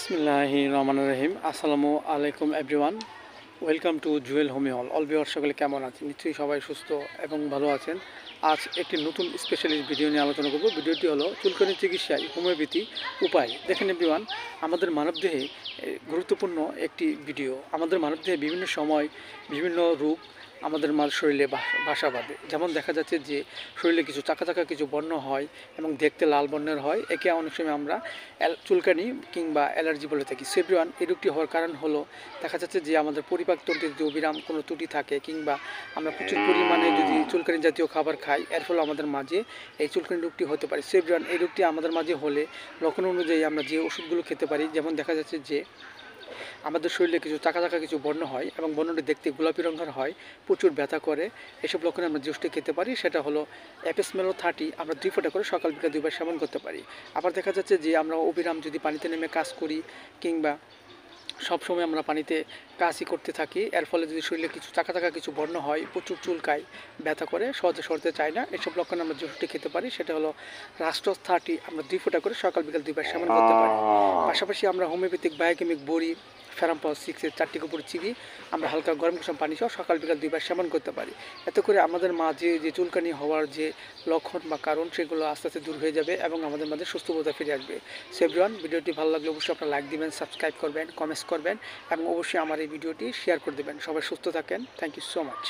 বিসমিল্লাহির রহমানির রহিম। আসসালামু আলাইকুম এভরিওয়ান। ওয়েলকাম টু জুয়েল হোমি হল। অল ভিউয়ার সকলে কেমন আছেন? নিশ্চয়ই সবাই সুস্থ এবং ভালো আছেন। আজ একটি নতুন স্পেশালিস্ট ভিডিও নিয়ে আলোচনা করব। ভিডিওটি হলো চুলকানি চিকিৎসায় হোমিওপ্যাথি উপায়। দেখেন এভরিওয়ান, আমাদের মানবদেহে গুরুত্বপূর্ণ একটি ভিডিও। আমাদের মানবদেহে বিভিন্ন সময় বিভিন্ন রোগ আমাদের শরীরে বাসা বাঁধে। যেমন দেখা যাচ্ছে যে শরীরে কিছু চাকা চাকা কিছু বর্ণ হয় এবং দেখতে লাল বর্ণের হয়। একে অনেক সময় আমরা চুলকানি কিংবা অ্যালার্জি বলে থাকি। সেভরিওয়ান, এই রোগটি হওয়ার কারণ হলো দেখা যাচ্ছে যে আমাদের পরিপাকতন্ত্রের যদি অবিরাম কোনো ত্রুটি থাকে কিংবা আমরা প্রচুর পরিমাণে যদি চুলকানি জাতীয় খাবার খাই, এর ফলে আমাদের মাঝে এই চুলকানি রোগটি হতে পারে। সেভরিওয়ান, এই রোগটি আমাদের মাঝে হলে লক্ষণ অনুযায়ী আমরা যে ওষুধগুলো খেতে পারি, যেমন দেখা যাচ্ছে যে আমাদের শরীরে কিছু চাকা চাকা কিছু বর্ণ হয় এবং বর্ণটি দেখতে গোলাপি রঙের হয়, প্রচুর ব্যথা করে। এসব লক্ষণে আমরা যে ওষুধটি খেতে পারি সেটা হলো অ্যাপেসমেলো 30। আমরা 2 ফোঁটা করে সকাল বিকাল 2 বার সেবন করতে পারি। আবার দেখা যাচ্ছে যে আমরা অবিরাম যদি পানিতে নেমে কাজ করি কিংবা সবসময় আমরা পানিতে কাজই করতে থাকি, এর ফলে যদি শরীরে কিছু চাকা চাকা কিছু বর্ণ হয়, প্রচুর চুলকায়, ব্যথা করে, সহজে সরতে চায় না, এসব লক্ষণে আমরা যে ওষুধটি খেতে পারি সেটা হলো রাস্টস 30। আমরা 2 ফোঁটা করে সকাল বিকাল 2 বার সেবন করতে পারি। পাশাপাশি আমরা হোমিওপ্যাথিক বায়োকেমিক বড়ি ফেরাম্পস 6-এর 4টি উপরে চিবি আমরা হালকা গরম কুসুম পানি সহ সকাল বিকাল 2 বার সেবন করতে পারি। এতে করে আমাদের মাঝে যে চুলকানি হওয়ার যে লক্ষণ বা কারণ সেগুলো আস্তে আস্তে দূর হয়ে যাবে এবং আমাদের মাঝে সুস্থবোধা ফিরে আসবে। সেভরিওয়ান, ভিডিওটি ভালো লাগলে অবশ্যই আপনারা লাইক দিবেন, সাবস্ক্রাইব করবেন, কমেন্টস করবেন এবং অবশ্যই আমার এই ভিডিওটি শেয়ার করে দেবেন। সবাই সুস্থ থাকেন। Thank you so much.